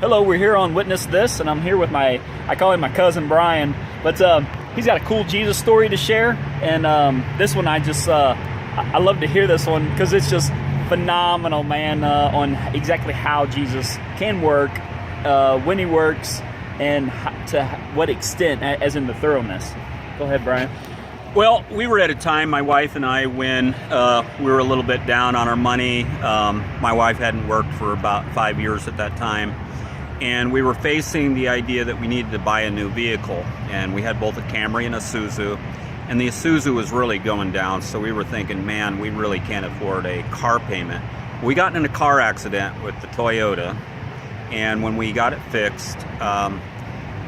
Hello, we're here on Witness This, and I'm here with I call him my cousin Bryan, but he's got a cool Jesus story to share, and this one I love to hear this one because it's just phenomenal, man, on exactly how Jesus can work, when he works, and to what extent, as in the thoroughness. Go ahead, Bryan. Well, we were at a time, my wife and I, when we were a little bit down on our money. My wife hadn't worked for about 5 years at that time. And we were facing the idea that we needed to buy a new vehicle. And we had both a Camry and a Isuzu. And the Isuzu was really going down, so we were thinking, man, we really can't afford a car payment. We got in a car accident with the Toyota, and when we got it fixed,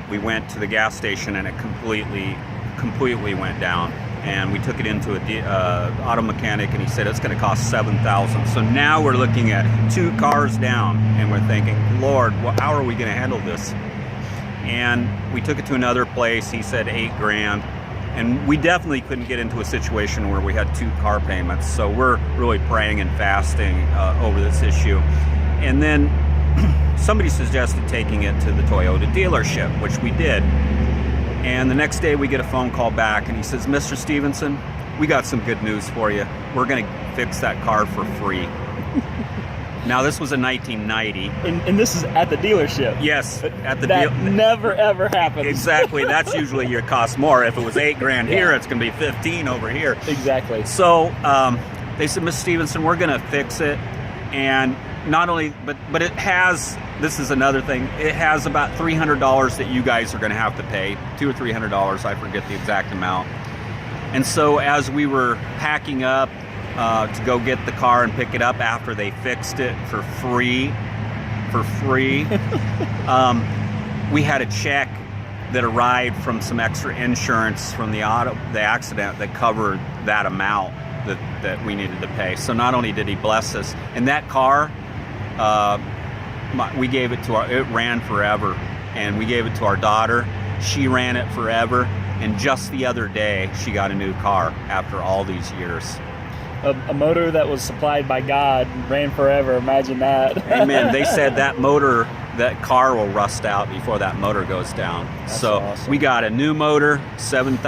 we went to the gas station and it completely went down. And we took it into a auto mechanic, and he said it's going to cost $7,000. So now we're looking at 2 cars down, and we're thinking, Lord, how are we going to handle this? And we took it to another place. He said $8,000, and we definitely couldn't get into a situation where we had 2 car payments. So we're really praying and fasting over this issue. And then somebody suggested taking it to the Toyota dealership, which we did. And the next day we get a phone call back, and he says, Mr. Stevenson, we got some good news for you. We're going to fix that car for free. Now, this was in 1990. And this is at the dealership. Yes, at the That never, ever happens. Exactly. That's usually your cost more. If it was $8,000 here, it's going to be 15 over here. Exactly. So they said, Mr. Stevenson, we're going to fix it. And not only, but it has, this is another thing, it has about $300 that you guys are going to have to pay, $200 or $300, I forget the exact amount. And so as we were packing up to go get the car and pick it up after they fixed it for free, we had a check that arrived from some extra insurance from the accident that covered that amount that we needed to pay. So not only did he bless us, and that car, we gave it to it ran forever, and we gave it to our daughter. She ran it forever, and just the other day she got a new car after all these years. A motor that was supplied by God ran forever. Imagine that. Amen. They said that car will rust out before that motor goes down. That's so awesome. We got a new motor, $7,000,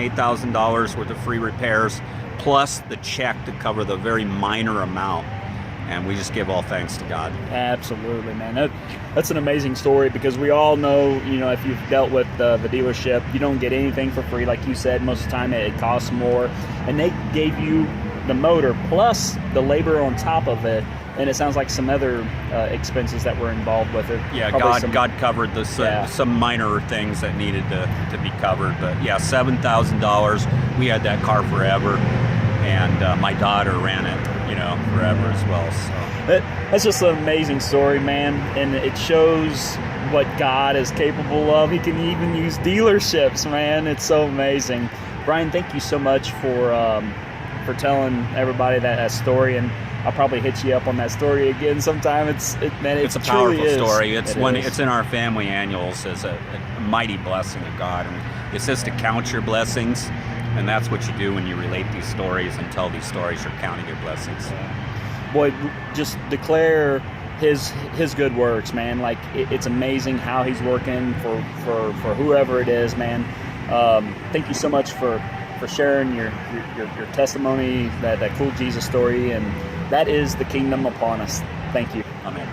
$8,000 worth of free repairs, plus the check to cover the very minor amount. And we just give all thanks to God. Absolutely, man. That's an amazing story, because we all know, if you've dealt with the dealership, you don't get anything for free. Like you said, most of the time it costs more. And they gave you the motor plus the labor on top of it. And it sounds like some other expenses that were involved with it. Yeah, God covered some minor things that needed to be covered. But yeah, $7,000. We had that car forever. And my daughter ran it, forever as well. So that's just an amazing story, man, and it shows what God is capable of. He can even use dealerships, man. It's so amazing. Bryan, thank you so much for telling everybody that story, and I'll probably hit you up on that story again sometime. It's a powerful story. It's in our family annuals as a mighty blessing of God, and it says to count your blessings. And that's what you do when you relate these stories and tell these stories. You're counting your blessings. Boy, just declare his good works, man. Like, it's amazing how he's working for whoever it is, man. Thank you so much for sharing your testimony, that cool Jesus story, and that is the kingdom upon us. Thank you. Amen.